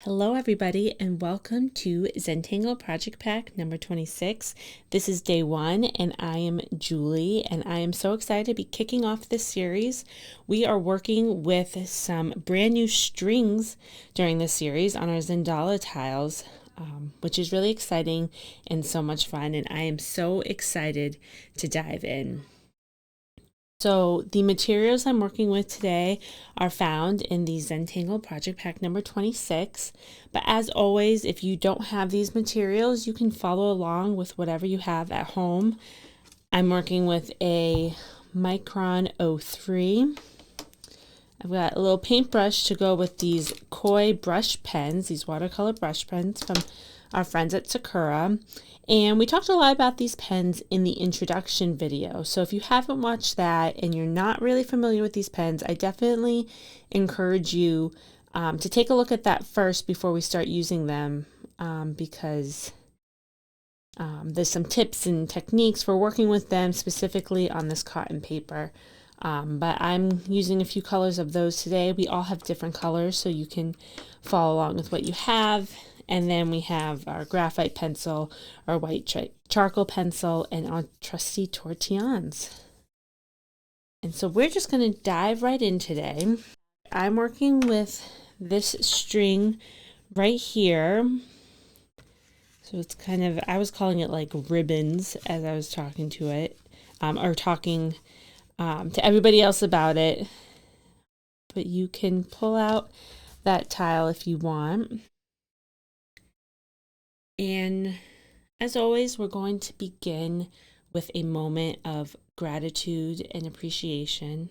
Hello everybody and welcome to Zentangle Project Pack number 26. This is day 1 and I am Julie and I am so excited to be kicking off this series. We are working with some brand new strings during this series on our Zentangle tiles, which is really exciting and so much fun, and I am so excited to dive in. So the materials I'm working with today are found in the Zentangle Project Pack number 26. But as always, if you don't have these materials, you can follow along with whatever you have at home. I'm working with a Micron 03. I've got a little paintbrush to go with these koi brush pens, these watercolor brush pens from our friends at Sakura. And we talked a lot about these pens in the introduction video. So if you haven't watched that and you're not really familiar with these pens, I definitely encourage you to take a look at that first before we start using them, because there's some tips and techniques for working with them specifically on this cotton paper. But I'm using a few colors of those today. We all have different colors, so you can follow along with what you have. And then we have our graphite pencil, our white charcoal pencil, and our trusty tortillons. And so we're just going to dive right in today. I'm working with this string right here. So it's kind of, I was calling it like ribbons as I was talking to it, or talking to everybody else about it. But you can pull out that tile if you want. And as always, we're going to begin with a moment of gratitude and appreciation.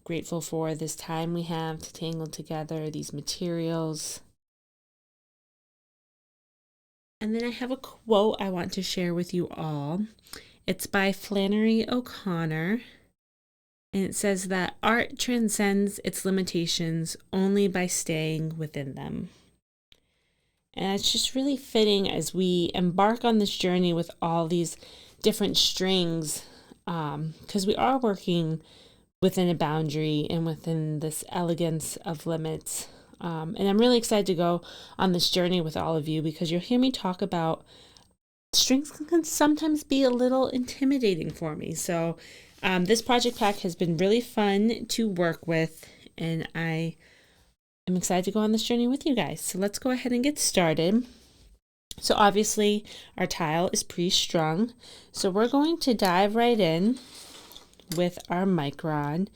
Grateful for this time we have to tangle together these materials. And then I have a quote I want to share with you all. It's by Flannery O'Connor. And it says that art transcends its limitations only by staying within them. And it's just really fitting as we embark on this journey with all these different strings, because we are working within a boundary and within this elegance of limits. And I'm really excited to go on this journey with all of you, because you'll hear me talk about strings can sometimes be a little intimidating for me. So this project pack has been really fun to work with, and I am excited to go on this journey with you guys. So let's go ahead and get started. So obviously our tile is pre-strung, so we're going to dive right in with our Micron,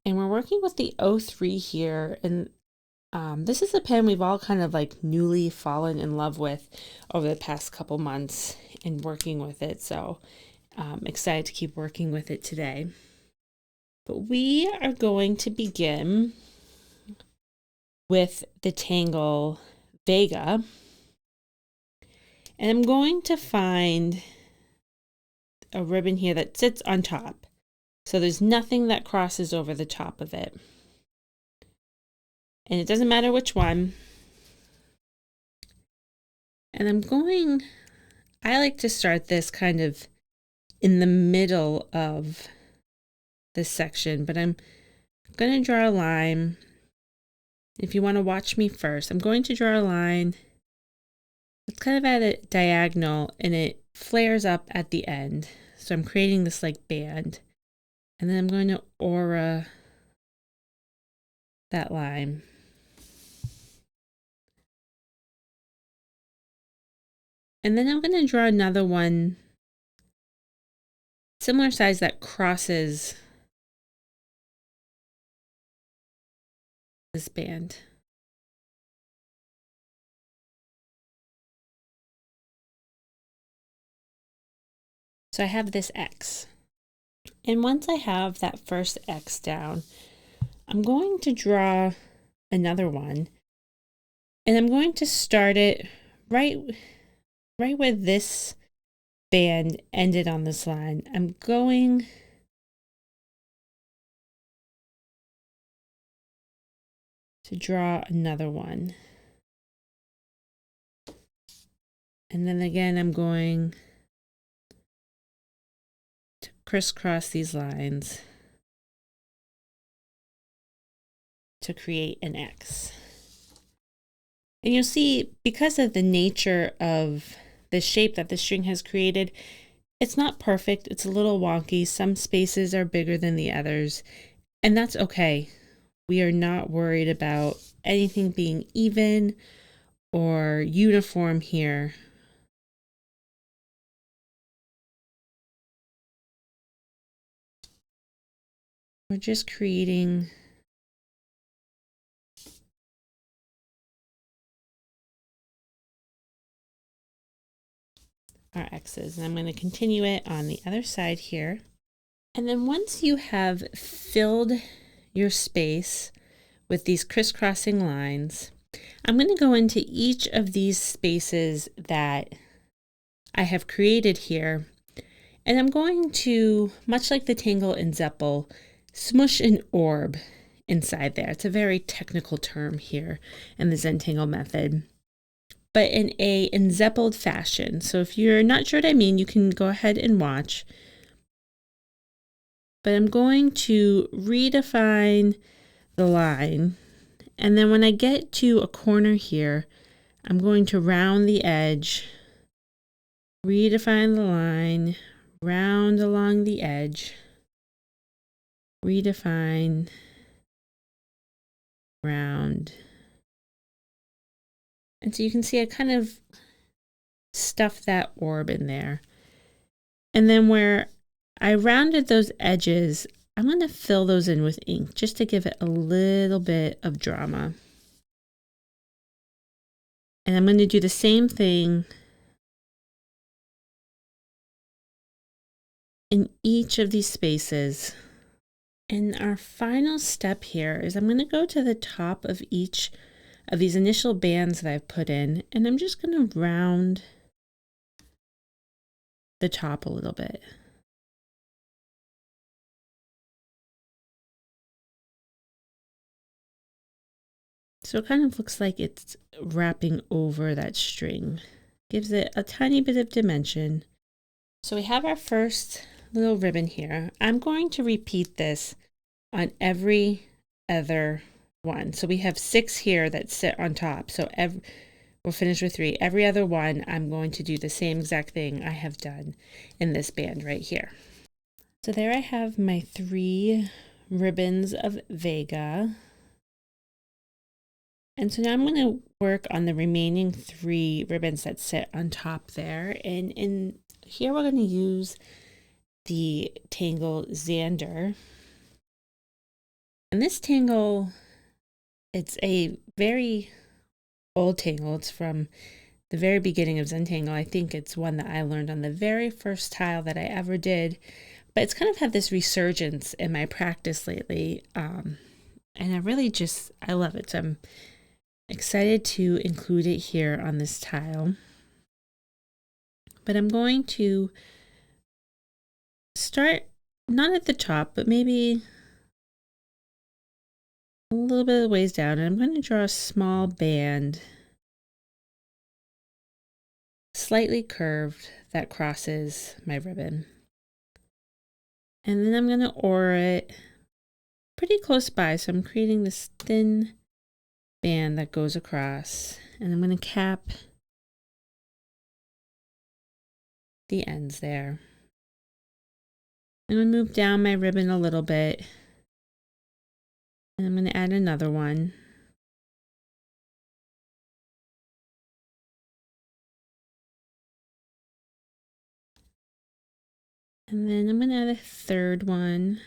and we're working with the 03 here, and this is a pen we've all kind of like newly fallen in love with over the past couple months in working with it. So excited to keep working with it today. But we are going to begin with the Tangle Vega. And I'm going to find a ribbon here that sits on top. So there's nothing that crosses over the top of it. And it doesn't matter which one. And I like to start this kind of in the middle of this section, but I'm going to draw a line. If you want to watch me first, I'm going to draw a line. It's kind of at a diagonal and it flares up at the end. So I'm creating this like band. And then I'm going to aura that line. And then I'm going to draw another one similar size that crosses this band. So I have this X. And once I have that first X down, I'm going to draw another one. And I'm going to start it right where this band ended on this line. I'm going to draw another one. And then again, I'm going to crisscross these lines. to create an X. And you'll see, because of the nature of the shape that the string has created, it's not perfect. It's a little wonky. Some spaces are bigger than the others, and that's okay. We are not worried about anything being even or uniform here. We're just creating our X's, and I'm going to continue it on the other side here. And then once you have filled your space with these crisscrossing lines, I'm going to go into each of these spaces that I have created here, and I'm going to, much like the Tangle and Zeppel, smush an orb inside there. It's a very technical term here in the Zentangle method, but in a enzeppeled fashion. So if you're not sure what I mean, you can go ahead and watch. But I'm going to redefine the line, and then when I get to a corner here, I'm going to round the edge, redefine the line, round along the edge, redefine, round. And so you can see I kind of stuffed that orb in there. And then where I rounded those edges, I'm going to fill those in with ink just to give it a little bit of drama. And I'm going to do the same thing in each of these spaces. And our final step here is I'm going to go to the top of each of these initial bands that I've put in, and I'm just going to round the top a little bit. So it kind of looks like it's wrapping over that string. Gives it a tiny bit of dimension. So we have our first little ribbon here. I'm going to repeat this on every other one. So we have 6 here that sit on top. So we're finished with 3. Every other one, I'm going to do the same exact thing I have done in this band right here. So there I have my 3 ribbons of Vega. And so now I'm going to work on the remaining 3 ribbons that sit on top there. And in here we're going to use the Tangle Xander. And this tangle, it's a very old tangle. It's from the very beginning of Zentangle. I think it's one that I learned on the very first tile that I ever did. But it's kind of had this resurgence in my practice lately. And I love it. So I'm excited to include it here on this tile. But I'm going to start not at the top, but maybe a little bit of ways down. And I'm going to draw a small band, slightly curved, that crosses my ribbon. And then I'm going to aura it pretty close by. So I'm creating this thin band that goes across, and I'm going to cap the ends there. I'm going to move down my ribbon a little bit, and I'm going to add another one. And then I'm going to add a third one.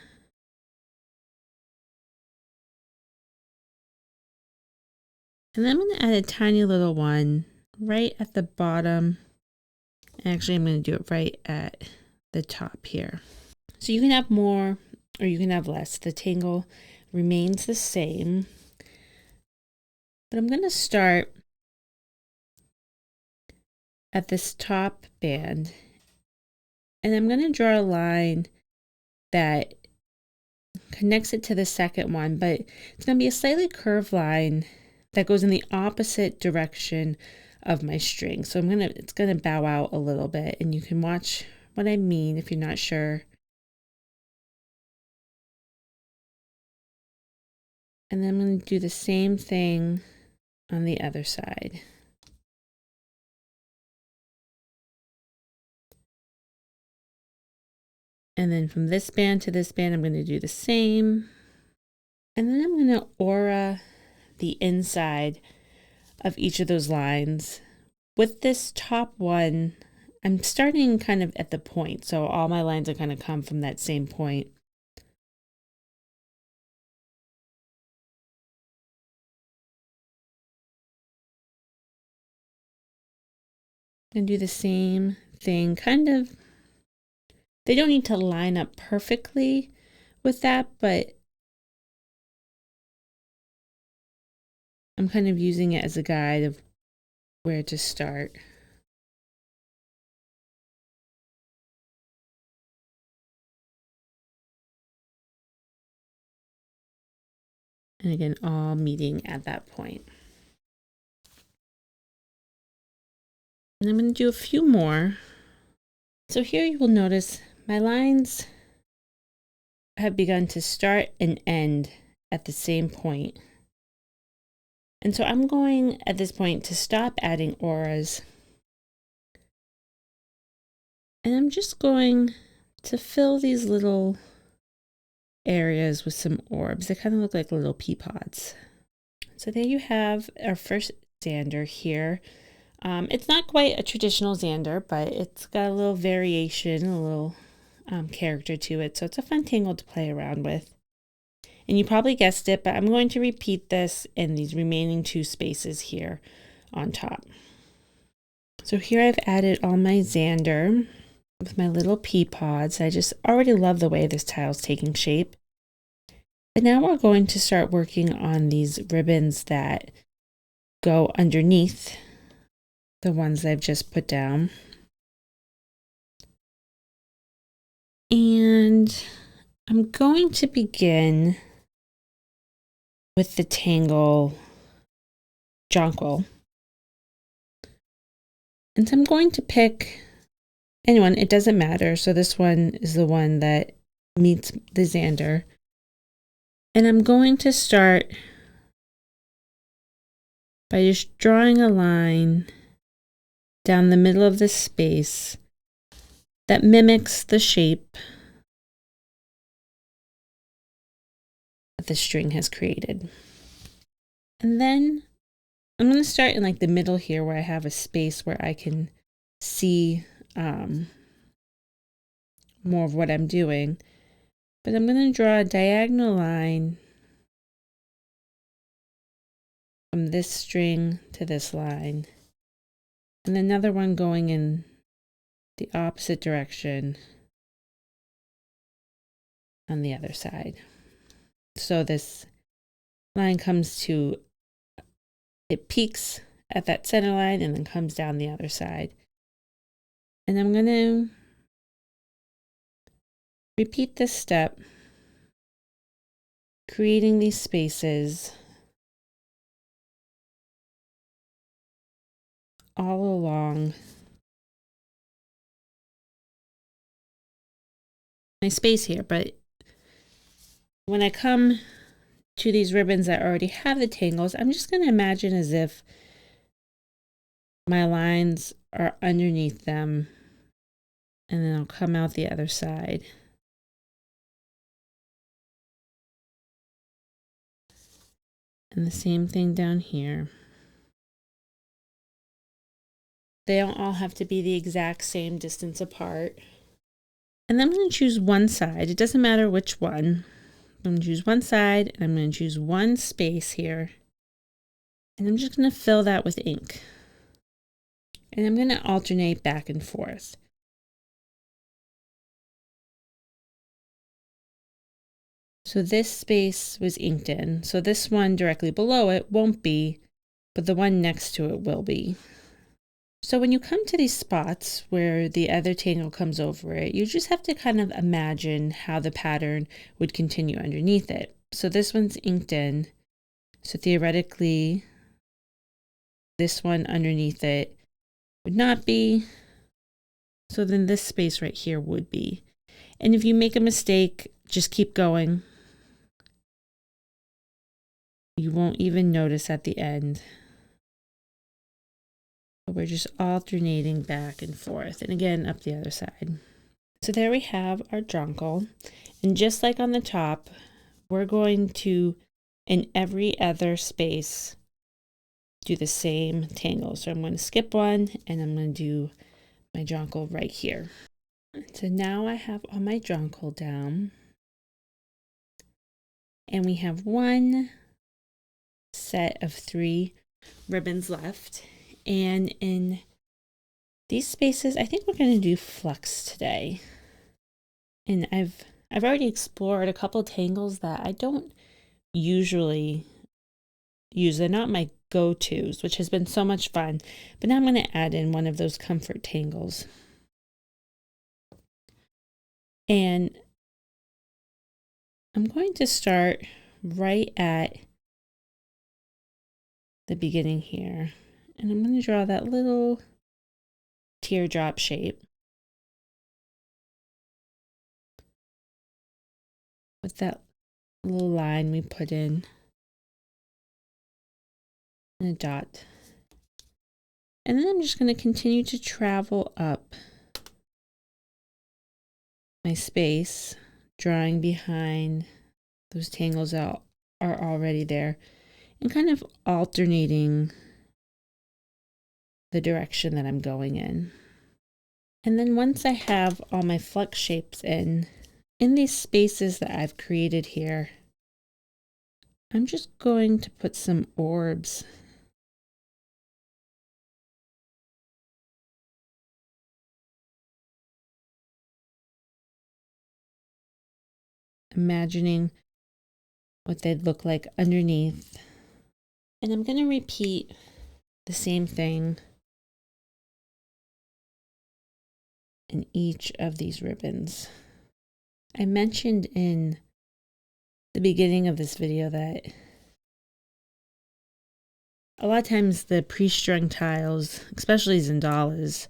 And then I'm going to add a tiny little one right at the bottom. Actually, I'm going to do it right at the top here. So you can have more or you can have less. The tangle remains the same. But I'm going to start at this top band. And I'm going to draw a line that connects it to the second one, but it's going to be a slightly curved line that goes in the opposite direction of my string. So it's going to bow out a little bit, and you can watch what I mean if you're not sure. And then I'm going to do the same thing on the other side. And then from this band to this band, I'm going to do the same. And then I'm going to aura the inside of each of those lines. With this top one, I'm starting kind of at the point, so all my lines are going to come from that same point. And do the same thing, kind of. They don't need to line up perfectly with that, but I'm kind of using it as a guide of where to start. And again, all meeting at that point. And I'm going to do a few more. So here you will notice my lines have begun to start and end at the same point. And so I'm going at this point to stop adding auras. And I'm just going to fill these little areas with some orbs. They kind of look like little pea pods. So there you have our first Xander here. It's not quite a traditional Xander, but it's got a little variation, a little character to it. So it's a fun tangle to play around with. And you probably guessed it, but I'm going to repeat this in these remaining 2 spaces here on top. So here I've added all my Xander with my little pea pods. I just already love the way this tile's taking shape. And now we're going to start working on these ribbons that go underneath the ones I've just put down. And I'm going to begin with the Tangle jonquil. And so I'm going to pick anyone, it doesn't matter. So this one is the one that meets the Xander. And I'm going to start by just drawing a line down the middle of this space that mimics the shape that the string has created. And then I'm going to start in like the middle here where I have a space where I can see more of what I'm doing. But I'm going to draw a diagonal line from this string to this line. And another one going in the opposite direction on the other side. So this line comes to, it peaks at that center line and then comes down the other side. And I'm going to repeat this step, creating these spaces all along my space here. But when I come to these ribbons that already have the tangles, I'm just going to imagine as if my lines are underneath them, and then I'll come out the other side. And the same thing down here. They don't all have to be the exact same distance apart. And then I'm going to choose one side. It doesn't matter which one. I'm going to choose one side, and I'm going to choose one space here. And I'm just going to fill that with ink. And I'm going to alternate back and forth. So this space was inked in. So this one directly below it won't be, but the one next to it will be. So when you come to these spots where the other tangle comes over it, you just have to kind of imagine how the pattern would continue underneath it. So this one's inked in. So theoretically, this one underneath it would not be. So then this space right here would be. And if you make a mistake, just keep going. You won't even notice at the end. But we're just alternating back and forth, and again up the other side. So there we have our jonquil, and just like on the top, we're going to, in every other space, do the same tangle. So I'm going to skip one, and I'm going to do my jonquil right here. So now I have all my jonquil down, and we have one set of 3 ribbons left. And in these spaces, I think we're going to do Flux today. And I've already explored a couple tangles that I don't usually use. They're not my go-tos, which has been so much fun. But now I'm going to add in one of those comfort tangles. And I'm going to start right at the beginning here. And I'm going to draw that little teardrop shape with that little line we put in and a dot. And then I'm just going to continue to travel up my space, drawing behind those tangles that are already there, and kind of alternating the direction that I'm going in. And then once I have all my flux shapes in these spaces that I've created here, I'm just going to put some orbs imagining what they'd look like underneath. And I'm going to repeat the same thing in each of these ribbons. I mentioned in the beginning of this video that a lot of times the pre-strung tiles, especially Zentangle,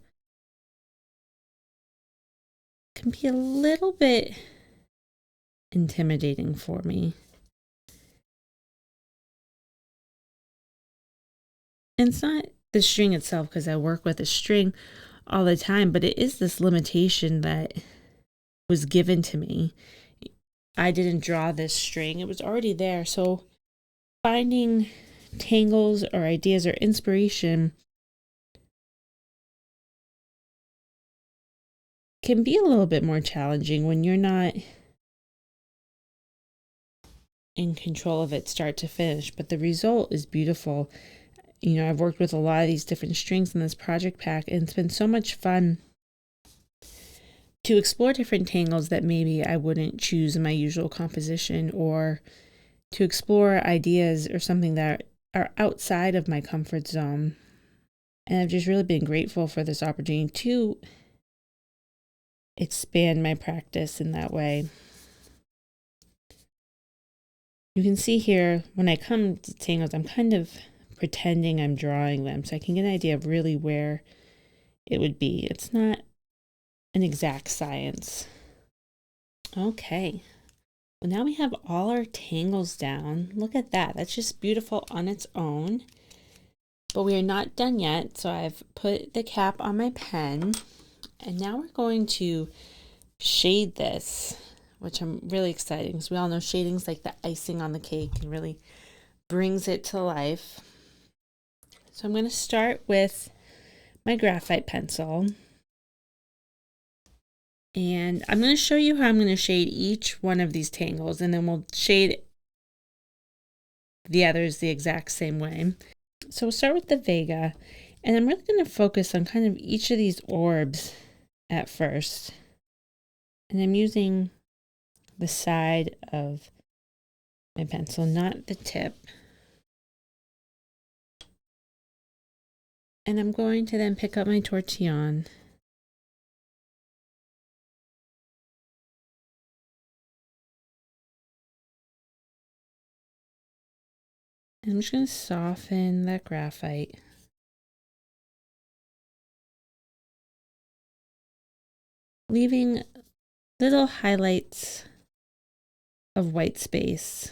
can be a little bit intimidating for me. And it's not the string itself, because I work with a string all the time, but it is this limitation that was given to me. I didn't draw this string, it was already there. So finding tangles or ideas or inspiration can be a little bit more challenging when you're not in control of it start to finish, but the result is beautiful. You know, I've worked with a lot of these different strings in this project pack, and it's been so much fun to explore different tangles that maybe I wouldn't choose in my usual composition, or to explore ideas or something that are outside of my comfort zone. And I've just really been grateful for this opportunity to expand my practice in that way. You can see here, when I come to tangles, I'm kind of pretending I'm drawing them so I can get an idea of really where it would be. It's not an exact science. Okay, well, now we have all our tangles down. Look at that. That's just beautiful on its own. But we are not done yet, so I've put the cap on my pen, and now we're going to shade this, which I'm really excited because we all know shading's like the icing on the cake and really brings it to life. So I'm going to start with my graphite pencil, and I'm going to show you how I'm going to shade each one of these tangles, and then we'll shade the others the exact same way. So we'll start with the Vega, and I'm really going to focus on kind of each of these orbs at first. And I'm using the side of my pencil, not the tip. And I'm going to then pick up my tortillon. And I'm just going to soften that graphite. Leaving little highlights of white space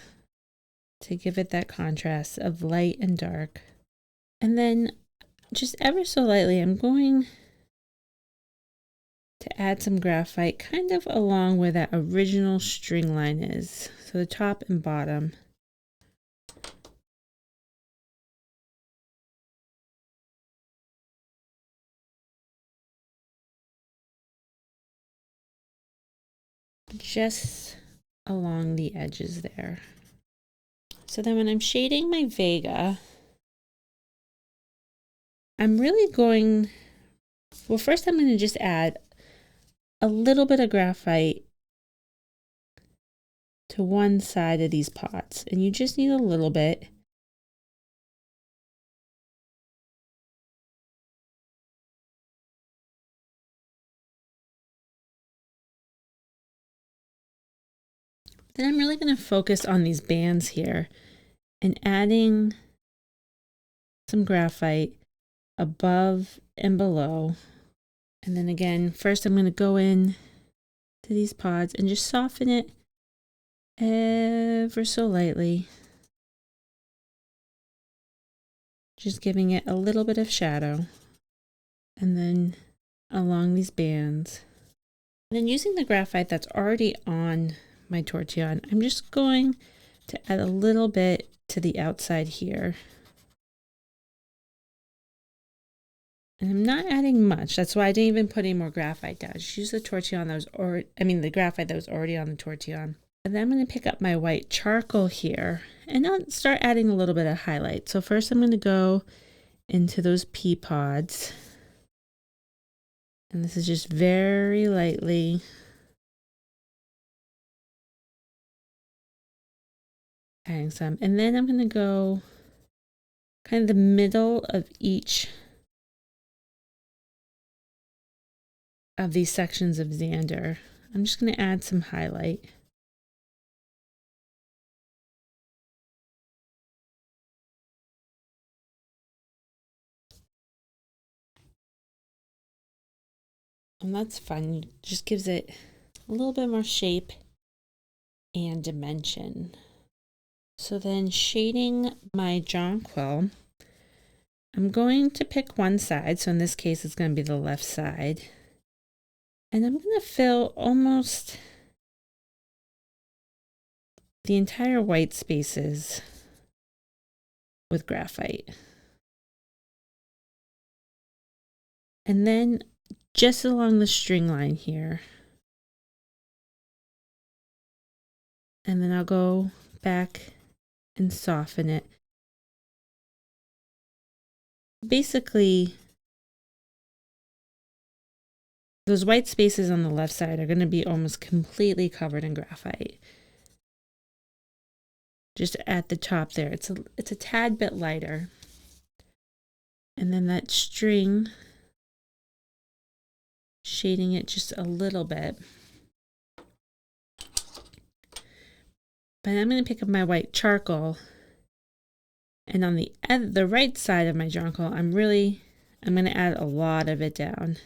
to give it that contrast of light and dark. And then just ever so lightly, I'm going to add some graphite kind of along where that original string line is. So the top and bottom. Just along the edges there. So then when I'm shading my Vega, I'm really going, well, first I'm going to just add a little bit of graphite to one side of these pots, and you just need a little bit. Then I'm really going to focus on these bands here and adding some graphite above and below. And then again, first I'm going to go in to these pods and just soften it ever so lightly. Just giving it a little bit of shadow. And then along these bands. And then using the graphite that's already on my tortillon, I'm just going to add a little bit to the outside here. And I'm not adding much. That's why I didn't even put any more graphite down. Just use the tortillon that was the graphite that was already on the tortillon. And then I'm going to pick up my white charcoal here and I'll start adding a little bit of highlight. So first I'm going to go into those pea pods. And this is just very lightly adding some. And then I'm going to go kind of the middle of each of these sections of Xander. I'm just going to add some highlight. And that's fun. It just gives it a little bit more shape and dimension. So then shading my jonquil, I'm going to pick one side. So in this case, it's going to be the left side. And I'm going to fill almost the entire white spaces with graphite. And then just along the string line here. And then I'll go back and soften it. Basically, those white spaces on the left side are going to be almost completely covered in graphite. Just at the top there, it's a tad bit lighter. And then that string, shading it just a little bit. But I'm going to pick up my white charcoal, and on the right side of my jonquil, I'm going to add a lot of it down.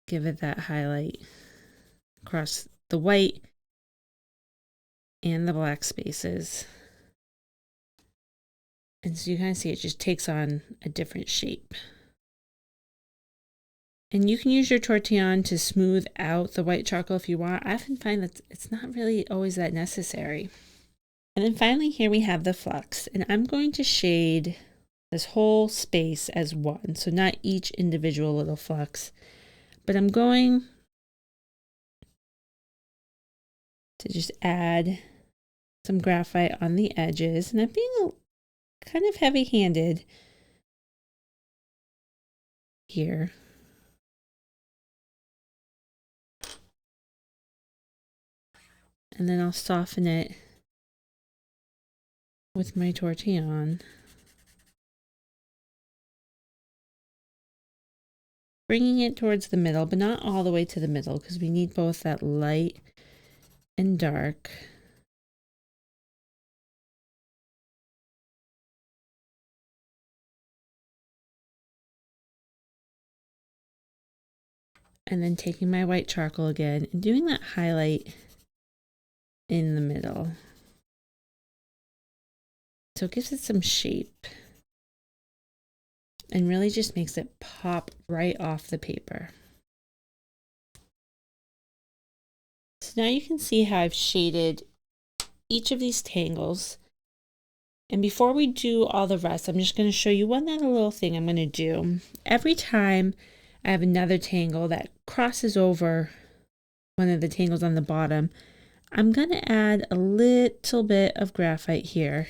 Give it that highlight across the white and the black spaces. And so you kind of see it just takes on a different shape. And you can use your tortillon to smooth out the white charcoal if you want. I often find that it's not really always that necessary. And then finally here we have the flux. And I'm going to shade this whole space as one. So not each individual little flux. But I'm going to just add some graphite on the edges. And I'm being kind of heavy-handed here. And then I'll soften it with my tortillon. Bringing it towards the middle, but not all the way to the middle because we need both that light and dark. And then taking my white charcoal again and doing that highlight in the middle. So it gives it some shape and really just makes it pop right off the paper. So now you can see how I've shaded each of these tangles. And before we do all the rest, I'm just going to show you one other little thing I'm going to do. Every time I have another tangle that crosses over one of the tangles on the bottom, I'm going to add a little bit of graphite here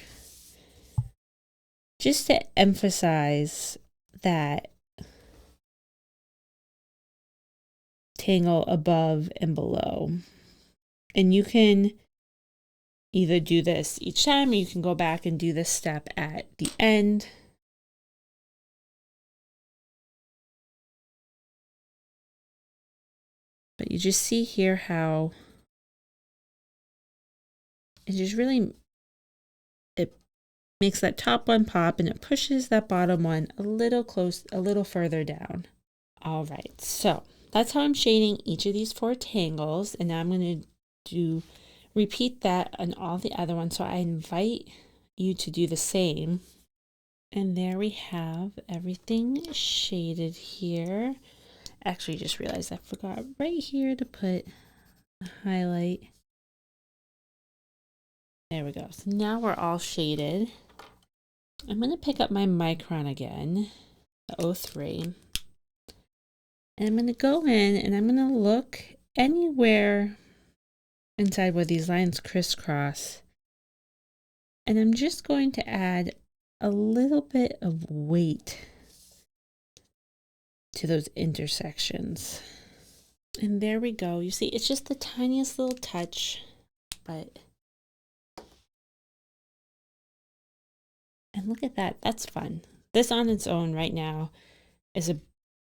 just to emphasize that tangle above and below. And you can either do this each time, or you can go back and do this step at the end. But you just see here how it just really, it makes that top one pop and it pushes that bottom one a little further down. All right, so that's how I'm shading each of these 4 tangles. And now I'm going to repeat that on all the other ones. So I invite you to do the same. And there we have everything shaded here. Actually, just realized I forgot right here to put a highlight. There we go. So now we're all shaded. I'm going to pick up my micron again, the 03. And I'm going to go in and I'm going to look anywhere inside where these lines crisscross. And I'm just going to add a little bit of weight to those intersections. And there we go. You see, it's just the tiniest little touch, but, and look at that. That's fun. This on its own right now is a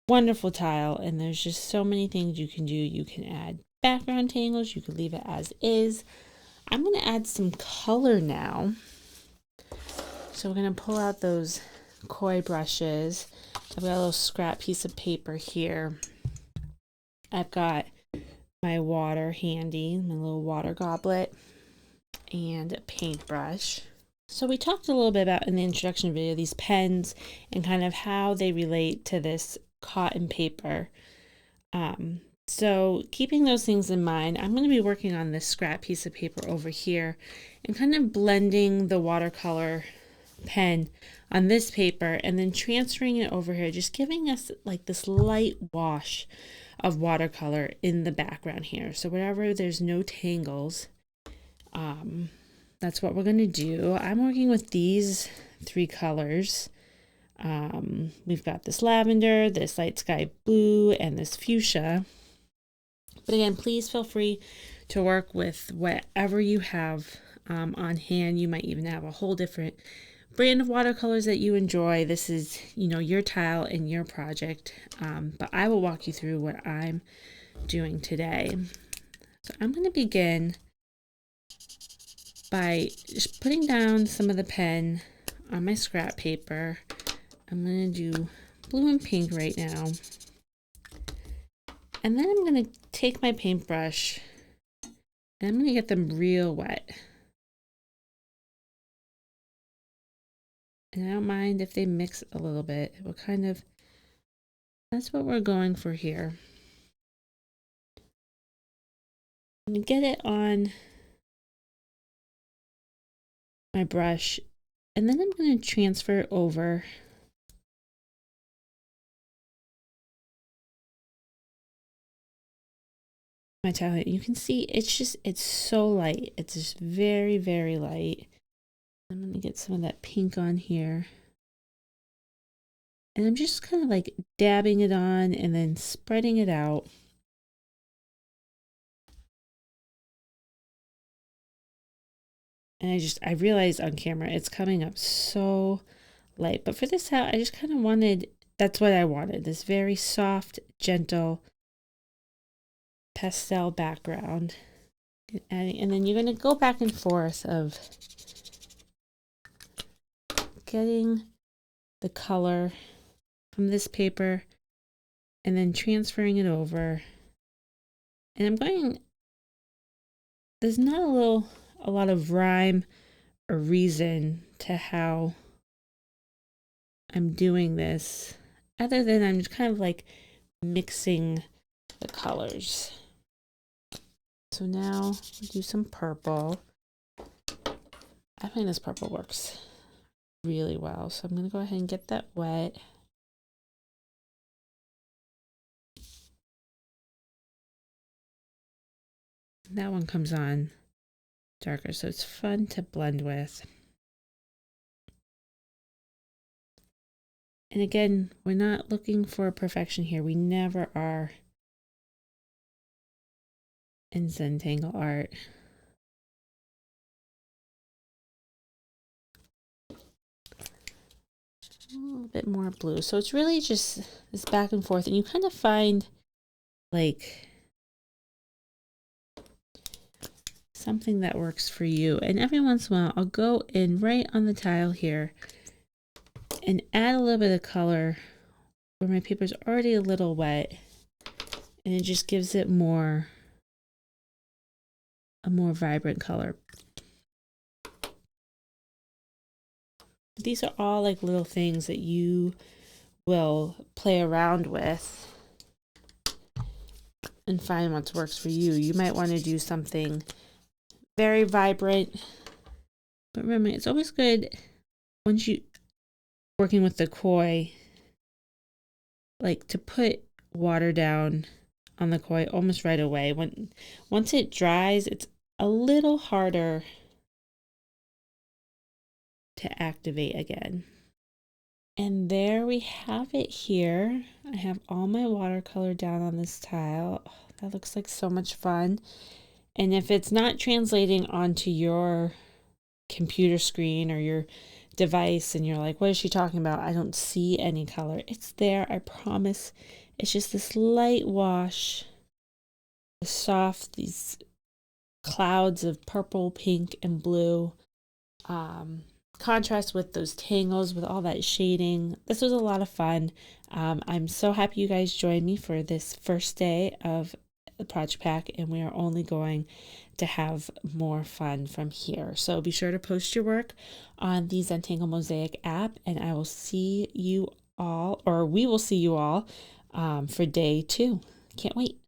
wonderful tile, and there's just so many things you can do. You can add background tangles. You could leave it as is. I'm going to add some color now. So we're going to pull out those koi brushes. I've got a little scrap piece of paper here. I've got my water handy, my little water goblet, and a paintbrush. So we talked a little bit about in the introduction video these pens and kind of how they relate to this cotton paper. So keeping those things in mind, I'm going to be working on this scrap piece of paper over here and kind of blending the watercolor pen on this paper and then transferring it over here, just giving us like this light wash of watercolor in the background here. So wherever there's no tangles, that's what we're going to do. I'm working with these 3 colors. We've got this lavender, this light sky blue, and this fuchsia. But again, please feel free to work with whatever you have on hand. You might even have a whole different brand of watercolors that you enjoy. This is, your tile and your project. But I will walk you through what I'm doing today. So I'm going to begin by just putting down some of the pen on my scrap paper. I'm going to do blue and pink right now. And then I'm going to take my paintbrush and I'm going to get them real wet. And I don't mind if they mix a little bit. That's what we're going for here. I'm going to get it on my brush and then I'm going to transfer it over my tile. You can see it's so light. It's just very, very light. I'm going to get some of that pink on here. And I'm just kind of like dabbing it on and then spreading it out. And I realized on camera it's coming up so light. But for this out, I just kind of wanted, that's what I wanted. This very soft, gentle pastel background. And then you're going to go back and forth of getting the color from this paper and then transferring it over. And there's not a lot of rhyme a reason to how I'm doing this, other than I'm just kind of like mixing the colors. So now we do some purple. I find this purple works really well. So I'm going to go ahead and get that wet. That one comes on darker, so it's fun to blend with. And again, we're not looking for perfection here. We never are in Zentangle art. A little bit more blue. So it's really just this back and forth, and you kind of find like something that works for you. And every once in a while, I'll go in right on the tile here and add a little bit of color where my paper's already a little wet, and it just gives it a more vibrant color. These are all like little things that you will play around with and find what works for you. You might want to do something very vibrant, but remember, it's always good once you working with the koi, like to put water down on the koi almost right away. Once it dries, it's a little harder to activate again. And there we have it here. I have all my watercolor down on this tile. Oh, that looks like so much fun. And if it's not translating onto your computer screen or your device and you're like, what is she talking about? I don't see any color. It's there, I promise. It's just this light wash, soft, these clouds of purple, pink, and blue. Contrast with those tangles, with all that shading. This was a lot of fun. I'm so happy you guys joined me for this first day of the project pack, and we are only going to have more fun from here. So be sure to post your work on the Zentangle Mosaic app, and I will see you all, or we will see you all for day 2. Can't wait.